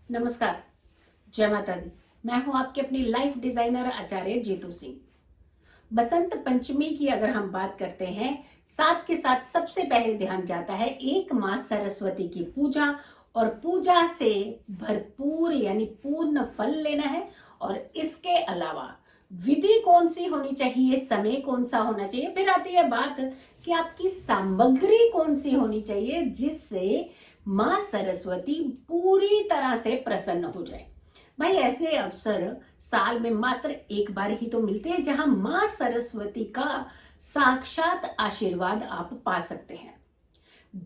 नमस्कार। जय माता दी। मैं हूं आपके अपनी लाइफ डिजाइनर आचार्य जीतू सिंह। बसंत पंचमी की अगर हम बात करते हैं, साथ के साथ सबसे पहले ध्यान जाता है एक माँ सरस्वती की पूजा, और पूजा से भरपूर यानी पूर्ण फल लेना है। और इसके अलावा विधि कौन सी होनी चाहिए, समय कौन सा होना चाहिए, फिर आती है बात कि आपकी सामग्री कौन सी होनी चाहिए जिससे माँ सरस्वती पूरी तरह से प्रसन्न हो जाए। भाई ऐसे अवसर साल में मात्र एक बार ही तो मिलते हैं जहां माँ सरस्वती का साक्षात आशीर्वाद आप पा सकते हैं।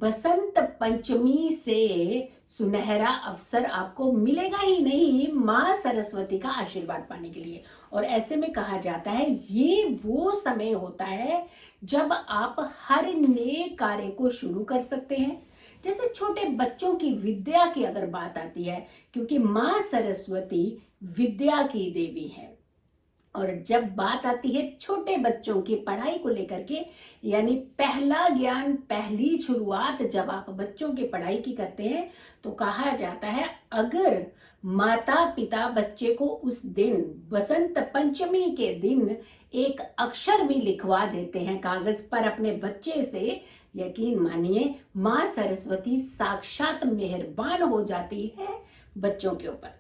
बसंत पंचमी से सुनहरा अवसर आपको मिलेगा ही नहीं माँ सरस्वती का आशीर्वाद पाने के लिए। और ऐसे में कहा जाता है ये वो समय होता है जब आप हर नए कार्य को शुरू कर सकते हैं। जैसे छोटे बच्चों की विद्या की अगर बात आती है, क्योंकि माँ सरस्वती विद्या की देवी है, और जब बात आती है छोटे बच्चों की पढ़ाई को लेकर के, यानी पहला ज्ञान पहली शुरुआत जब आप बच्चों की पढ़ाई की करते हैं, तो कहा जाता है अगर माता पिता बच्चे को उस दिन बसंत पंचमी के दिन एक अक्षर भी लिखवा देते हैं कागज पर अपने बच्चे से, यकीन मानिए माँ सरस्वती साक्षात मेहरबान हो जाती है बच्चों के ऊपर।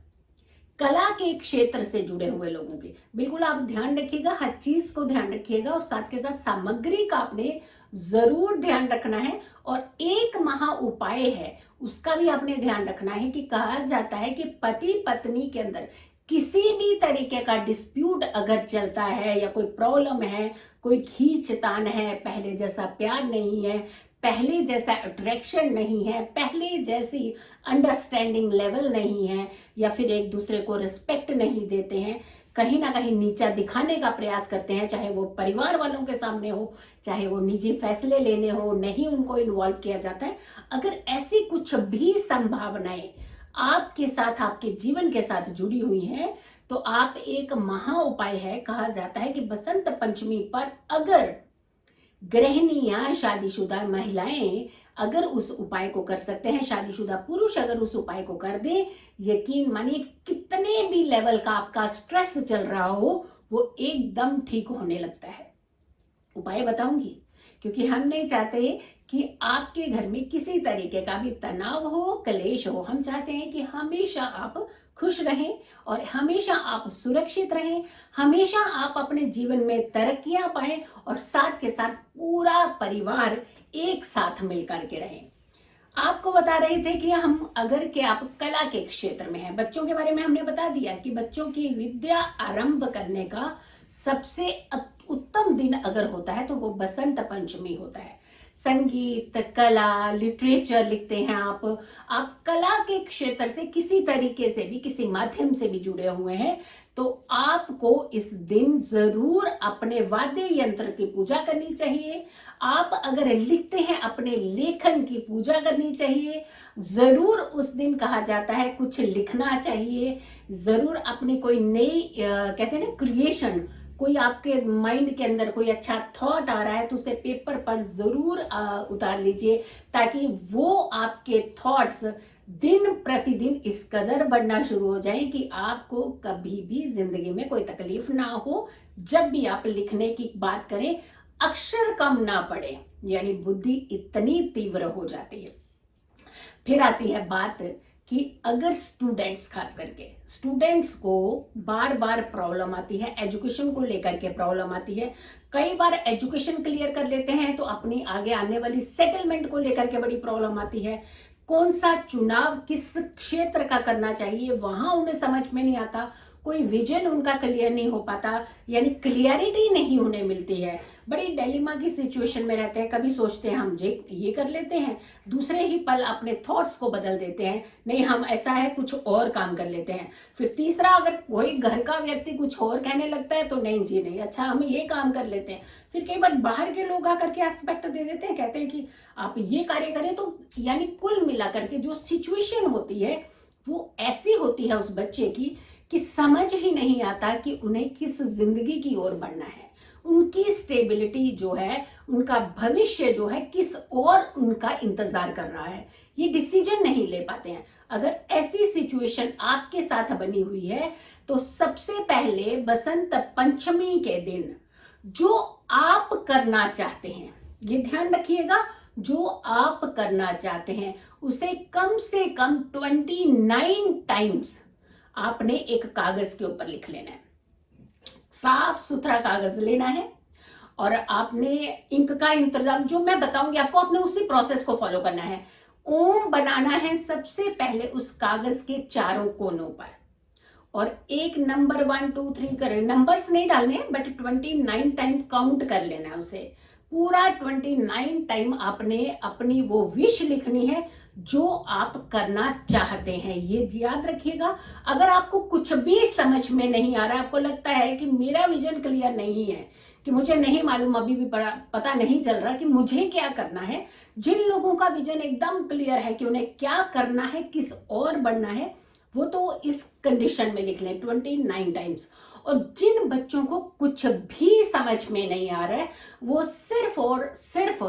कला के क्षेत्र से जुड़े हुए लोगों की बिल्कुल आप ध्यान रखिएगा, हर चीज को ध्यान रखिएगा, और साथ के साथ सामग्री का आपने जरूर ध्यान रखना है। और एक महा उपाय है उसका भी आपने ध्यान रखना है कि कहा जाता है कि पति पत्नी के अंदर किसी भी तरीके का डिस्प्यूट अगर चलता है या कोई प्रॉब्लम है, कोई खींचतान है, पहले जैसा प्यार नहीं है, पहले जैसा अट्रैक्शन नहीं है, पहले जैसी अंडरस्टैंडिंग लेवल नहीं है, या फिर एक दूसरे को रिस्पेक्ट नहीं देते हैं, कहीं ना कहीं नीचा दिखाने का प्रयास करते हैं, चाहे वो परिवार वालों के सामने हो, चाहे वो निजी फैसले लेने हो, नहीं उनको इन्वॉल्व किया जाता है। अगर ऐसी कुछ भी संभावनाएं आपके साथ, आपके जीवन के साथ जुड़ी हुई हैं, तो आप एक महा उपाय है, कहा जाता है कि बसंत पंचमी पर अगर गृहिणी या शादीशुदा महिलाएं अगर उस उपाय को कर सकते हैं, शादीशुदा पुरुष अगर उस उपाय को कर दे, यकीन मानिए कितने भी लेवल का आपका स्ट्रेस चल रहा हो वो एकदम ठीक होने लगता है। उपाय बताऊंगी, क्योंकि हम नहीं चाहते कि आपके घर में किसी तरीके का भी तनाव हो, क्लेश हो। हम चाहते हैं कि हमेशा आप खुश रहें और हमेशा आप सुरक्षित रहें, हमेशा आप अपने जीवन में तरक्कियां पाएं, और साथ के साथ पूरा परिवार एक साथ मिलकर के रहें। आपको बता रहे थे कि हम अगर के आप कला के क्षेत्र में हैं, बच्चों के बारे में हमने बता दिया कि बच्चों की विद्या आरंभ करने का सबसे उत्तम दिन अगर होता है तो वो बसंत पंचमी होता है। संगीत, कला, लिटरेचर लिखते हैं आप कला के क्षेत्र से किसी तरीके से भी, किसी माध्यम से भी जुड़े हुए हैं, तो आपको इस दिन जरूर अपने वाद्य यंत्र की पूजा करनी चाहिए। आप अगर लिखते हैं अपने लेखन की पूजा करनी चाहिए। जरूर उस दिन कहा जाता है कुछ लिखना चाहिए, जरूर अपनी कोई नई कहते हैं ना क्रिएशन, कोई आपके माइंड के अंदर कोई अच्छा थॉट आ रहा है तो उसे पेपर पर जरूर उतार लीजिए, ताकि वो आपके थॉट्स दिन प्रतिदिन इस कदर बढ़ना शुरू हो जाए कि आपको कभी भी जिंदगी में कोई तकलीफ ना हो। जब भी आप लिखने की बात करें अक्षर कम ना पड़े, यानी बुद्धि इतनी तीव्र हो जाती है। फिर आती है बात कि अगर स्टूडेंट्स, खास करके स्टूडेंट्स को बार बार प्रॉब्लम आती है, एजुकेशन को लेकर के प्रॉब्लम आती है, कई बार एजुकेशन क्लियर कर लेते हैं तो अपनी आगे आने वाली सेटलमेंट को लेकर के बड़ी प्रॉब्लम आती है, कौन सा चुनाव किस क्षेत्र का करना चाहिए वहां उन्हें समझ में नहीं आता, कोई विजन उनका क्लियर नहीं हो पाता, यानी क्लियरिटी नहीं उन्हें मिलती है, बड़ी डिलेमा की सिचुएशन में रहते हैं। कभी सोचते हैं हम ये कर लेते हैं, दूसरे ही पल अपने थॉट्स को बदल देते हैं, नहीं हम ऐसा है कुछ और काम कर लेते हैं। फिर तीसरा, अगर कोई घर का व्यक्ति कुछ और कहने लगता है तो नहीं जी नहीं, अच्छा हम ये काम कर लेते हैं। फिर कई बार बाहर के लोग आकर के एस्पेक्ट दे देते हैं, कहते हैं कि आप ये कार्य करें, तो यानी कुल मिलाकर के जो सिचुएशन होती है वो ऐसी होती है उस बच्चे की कि समझ ही नहीं आता कि उन्हें किस जिंदगी की ओर बढ़ना है। उनकी स्टेबिलिटी जो है, उनका भविष्य जो है किस और उनका इंतजार कर रहा है, ये डिसीजन नहीं ले पाते हैं। अगर ऐसी सिचुएशन आपके साथ बनी हुई है तो सबसे पहले बसंत पंचमी के दिन जो आप करना चाहते हैं, ये ध्यान रखिएगा, जो आप करना चाहते हैं उसे कम से कम 29 टाइम्स आपने एक कागज के ऊपर लिख लेना है। साफ सुथरा कागज लेना है और आपने इंक का इंतजाम जो मैं बताऊंगी आपको, आपने उसी प्रोसेस को फॉलो करना है। ओम बनाना है सबसे पहले उस कागज के चारों कोनों पर, और एक नंबर 1 2 3 कर, नंबर्स नहीं डालने बट 29 टाइम काउंट कर लेना है उसे। पूरा 29 टाइम आपने अपनी वो विश लिखनी है जो आप करना चाहते हैं। ये याद रखिएगा। अगर आपको कुछ भी समझ में नहीं आ रहा है, आपको लगता है कि मेरा विजन क्लियर नहीं है, कि मुझे नहीं मालूम, अभी भी पता नहीं चल रहा कि मुझे क्या करना है, जिन लोगों का विजन एकदम क्लियर है कि उन्हें क्या करना है, किस और बढ़ना है, वो तो इस कंडीशन में लिख लें 29 टाइम्स। और जिन बच्चों को कुछ भी समझ में नहीं आ रहा है वो सिर्फ और सिर्फ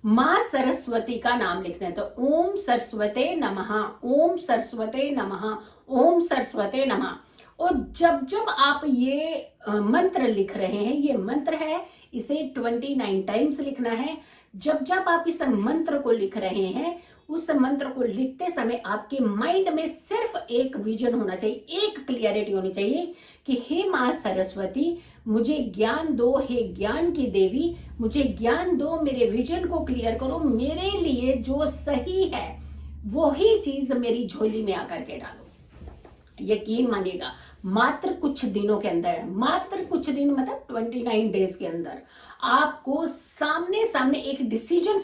माँ सरस्वती का नाम लिखते हैं। तो ओम सरस्वते नमः, ओम सरस्वते नमः, ओम सरस्वते नमः। और जब जब आप ये मंत्र लिख रहे हैं, ये मंत्र है, इसे 29 टाइम्स लिखना है। जब जब आप इस मंत्र को लिख रहे हैं, उस मंत्र को लिखते समय आपके माइंड में सिर्फ एक विजन होना चाहिए, एक क्लियरिटी होनी चाहिए कि हे माँ सरस्वती मुझे ज्ञान दो, हे ज्ञान की देवी मुझे ज्ञान दो, मेरे विजन को क्लियर करो, मेरे लिए जो सही है वही चीज मेरी झोली में आकर के डालो। यकीन मानिएगा, मात्र कुछ दिनों के अंदर, मात्र कुछ दिन मतलब 29 डेज के अंदर आपको सामने सामने एक डिसीजन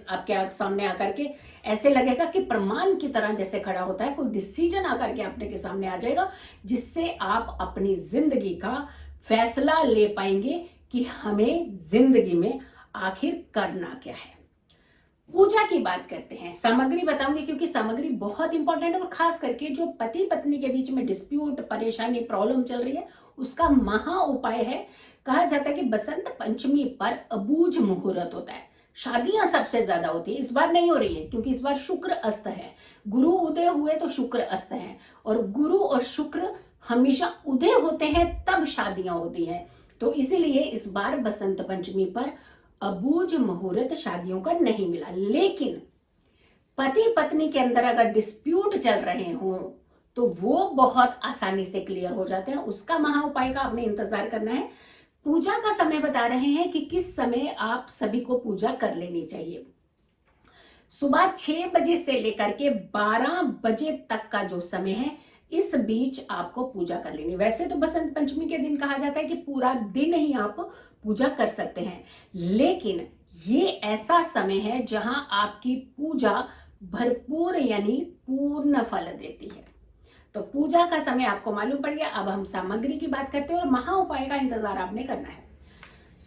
आपके सामने आकर के ऐसे लगेगा कि प्रमाण की तरह जैसे खड़ा होता है, कोई डिसीजन आकर के आपने के सामने आ जाएगा, जिससे आप अपनी जिंदगी का फैसला ले पाएंगे कि हमें जिंदगी में आखिर करना क्या है। पूजा की बात करते हैं, सामग्री बताऊंगी क्योंकि सामग्री बहुत इंपॉर्टेंट है, और खास करके जो पति पत्नी के बीच में डिस्प्यूट, परेशानी, प्रॉब्लम चल रही है उसका महा उपाय है। कहा जाता है कि बसंत पंचमी पर अबूझ मुहूर्त होता है, शादियां सबसे ज्यादा होती है। इस बार नहीं हो रही है क्योंकि इस बार शुक्र अस्त है, गुरु उदय हुए तो शुक्र अस्त है, और गुरु और शुक्र हमेशा उदय होते हैं तब शादियां होती हैं। तो इसीलिए इस बार बसंत पंचमी पर अबूझ मुहूर्त शादियों का नहीं मिला। लेकिन पति पत्नी के अंदर अगर डिस्प्यूट चल रहे हों तो वो बहुत आसानी से क्लियर हो जाते हैं। उसका महा उपाय का आपने इंतजार करना है। पूजा का समय बता रहे हैं कि किस समय आप सभी को पूजा कर लेनी चाहिए। सुबह 6 बजे से लेकर के 12 बजे तक का जो समय है, इस बीच आपको पूजा कर लेनी। वैसे तो बसंत पंचमी के दिन कहा जाता है कि पूरा दिन ही आप पूजा कर सकते हैं, लेकिन ये ऐसा समय है जहां आपकी पूजा भरपूर यानी पूर्ण फल देती है। तो पूजा का समय आपको मालूम पड़ गया। अब हम सामग्री की बात करते हैं और महा उपाय का इंतजार आपने करना है।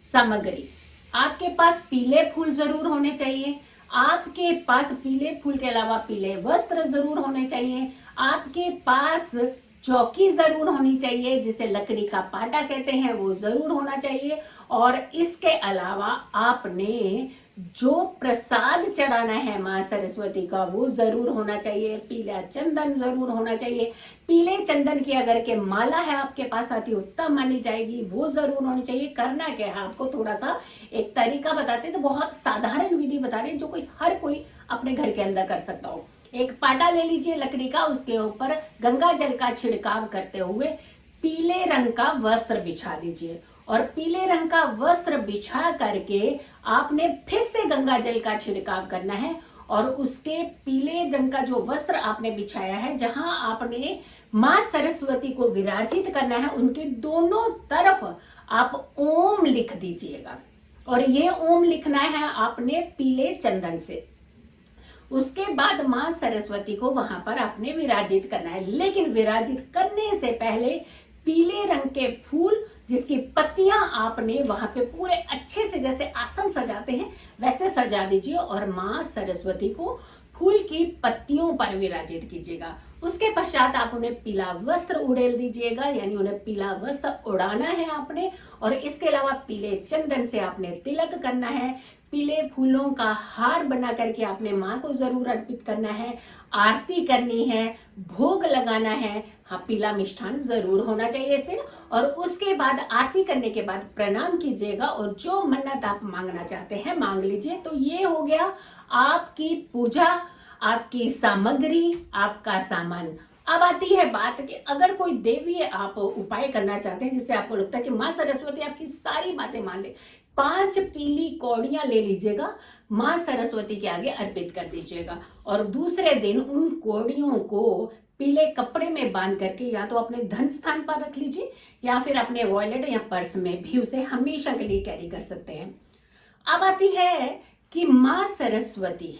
सामग्री, आपके पास पीले फूल जरूर होने चाहिए, आपके पास पीले फूल के अलावा पीले वस्त्र जरूर होने चाहिए, आपके पास चौकी जरूर होनी चाहिए जिसे लकड़ी का पाटा कहते हैं, वो जरूर होना चाहिए। और इसके अलावा आपने जो प्रसाद चढ़ाना है माँ सरस्वती का वो जरूर होना चाहिए। पीला चंदन जरूर होना चाहिए। पीले चंदन की अगर के माला है आपके पास आती उत्तम मानी जाएगी, वो जरूर होनी चाहिए। करना क्या है, आपको थोड़ा सा एक तरीका बताते हैं, तो बहुत साधारण विधि बता रहे हैं जो हर कोई अपने घर के अंदर कर सकता हो। एक पाटा ले लीजिए लकड़ी का, उसके ऊपर गंगा जल का छिड़काव करते हुए पीले रंग का वस्त्र बिछा दीजिए, और पीले रंग का वस्त्र बिछा करके आपने फिर से गंगा जल का छिड़काव करना है, और उसके पीले रंग का जो वस्त्र आपने बिछाया है, जहां आपने माँ सरस्वती को विराजित करना है, उनके दोनों तरफ आप ओम लिख दीजिएगा। और ये ओम लिखना है आपने पीले चंदन से। उसके बाद माँ सरस्वती को वहां पर आपने विराजित करना है, लेकिन विराजित करने से पहले पीले रंग के फूल जिसकी पत्तियां आपने वहां पे पूरे अच्छे से, जैसे आसन सजाते हैं वैसे सजा दीजिए, और माँ सरस्वती को फूल की पत्तियों पर विराजित कीजिएगा। उसके पश्चात आप उन्हें पीला वस्त्र उड़ेल दीजिएगा, यानी उन्हें पीला वस्त्र उड़ाना है आपने। और इसके अलावा पीले चंदन से आपने तिलक करना है, पीले फूलों का हार बना करके आपने माँ को जरूर अर्पित करना है, आरती करनी है, भोग लगाना है। हाँ, पीला मिष्ठान जरूर होना चाहिए इस दिन। और उसके बाद आरती करने के बाद प्रणाम कीजिएगा और जो मन्नत आप मांगना चाहते हैं मांग लीजिए। तो ये हो गया आपकी पूजा, आपकी सामग्री, आपका सामान। अब आती है बात कि अगर कोई देवी आप उपाय करना चाहते हैं जिससे आपको लगता है कि माँ सरस्वती आपकी सारी बातें मान ले, 5 पीली कौड़ियां ले लीजिएगा, माँ सरस्वती के आगे अर्पित कर दीजिएगा। और दूसरे दिन उन कौड़ियों को पीले कपड़े में बांध करके या तो अपने धन स्थान पर रख लीजिए या फिर अपने वॉलेट या पर्स में भी उसे हमेशा के लिए कैरी कर सकते हैं। अब आती है कि माँ सरस्वती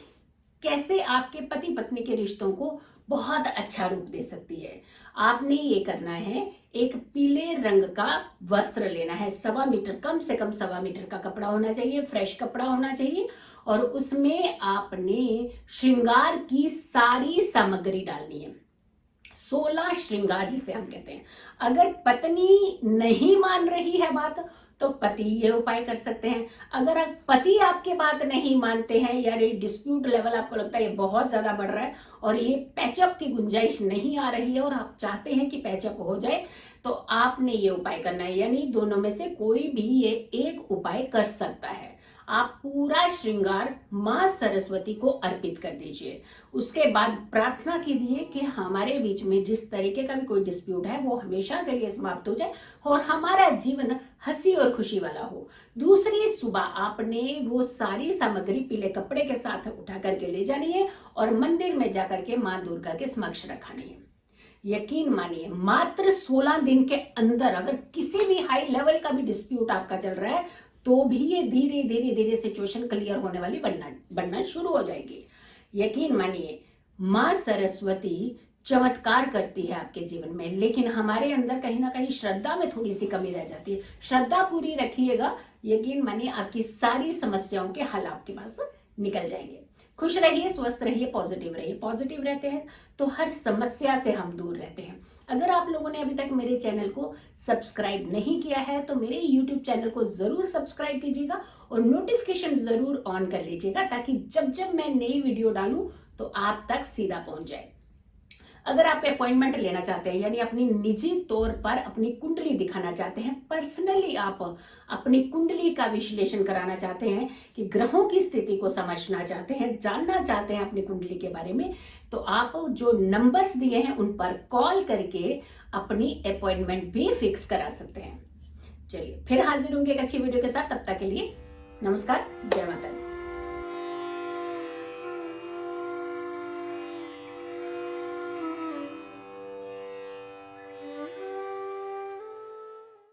कैसे आपके पति पत्नी के रिश्तों को बहुत अच्छा रूप दे सकती है। आपने ये करना है, एक पीले रंग का वस्त्र लेना है, 1.25 मीटर, कम से कम 1.25 मीटर का कपड़ा होना चाहिए, फ्रेश कपड़ा होना चाहिए। और उसमें आपने श्रृंगार की सारी सामग्री डालनी है, 16 श्रृंगार जिसे हम कहते हैं। अगर पत्नी नहीं मान रही है बात तो पति ये उपाय कर सकते हैं। अगर पति आपके बात नहीं मानते हैं, यार ये डिस्प्यूट लेवल आपको लगता है ये बहुत ज्यादा बढ़ रहा है और ये पैचअप की गुंजाइश नहीं आ रही है और आप चाहते हैं कि पैचअप हो जाए, तो आपने ये उपाय करना है। यानी दोनों में से कोई भी ये एक उपाय कर सकता है। आप पूरा श्रृंगार माँ सरस्वती को अर्पित कर दीजिए। उसके बाद प्रार्थना कीजिए कि हमारे बीच में जिस तरीके का भी कोई डिस्प्यूट है वो हमेशा के लिए समाप्त हो जाए और हमारा जीवन हंसी और खुशी वाला हो। दूसरी सुबह आपने वो सारी सामग्री पीले कपड़े के साथ उठा करके ले जानी है और मंदिर में जाकर के माँ दुर्गा के समक्ष रखानी है। यकीन मानिए, मात्र 16 दिन के अंदर अगर किसी भी हाई लेवल का भी डिस्प्यूट आपका चल रहा है तो भी ये धीरे धीरे धीरे सिचुएशन क्लियर होने वाली बनना शुरू हो जाएगी। यकीन मानिए, माँ सरस्वती चमत्कार करती है आपके जीवन में, लेकिन हमारे अंदर कहीं ना कहीं श्रद्धा में थोड़ी सी कमी रह जाती है। श्रद्धा पूरी रखिएगा, यकीन मानिए आपकी सारी समस्याओं के हल आपके पास निकल जाएंगे। खुश रहिए, स्वस्थ रहिए, पॉजिटिव रहिए। पॉजिटिव रहते हैं तो हर समस्या से हम दूर रहते हैं। अगर आप लोगों ने अभी तक मेरे चैनल को सब्सक्राइब नहीं किया है तो मेरे YouTube चैनल को जरूर सब्सक्राइब कीजिएगा और नोटिफिकेशन जरूर ऑन कर लीजिएगा ताकि जब जब मैं नई वीडियो डालूं तो आप तक सीधा पहुंच जाए। अगर आप अपॉइंटमेंट लेना चाहते हैं, यानी अपनी निजी तौर पर अपनी कुंडली दिखाना चाहते हैं, पर्सनली आप अपनी कुंडली का विश्लेषण कराना चाहते हैं, कि ग्रहों की स्थिति को समझना चाहते हैं, जानना चाहते हैं अपनी कुंडली के बारे में, तो आप जो नंबर्स दिए हैं उन पर कॉल करके अपनी अपॉइंटमेंट भी फिक्स करा सकते हैं। चलिए फिर हाजिर होंगे एक अच्छी वीडियो के साथ, तब तक के लिए नमस्कार, जय माता दी।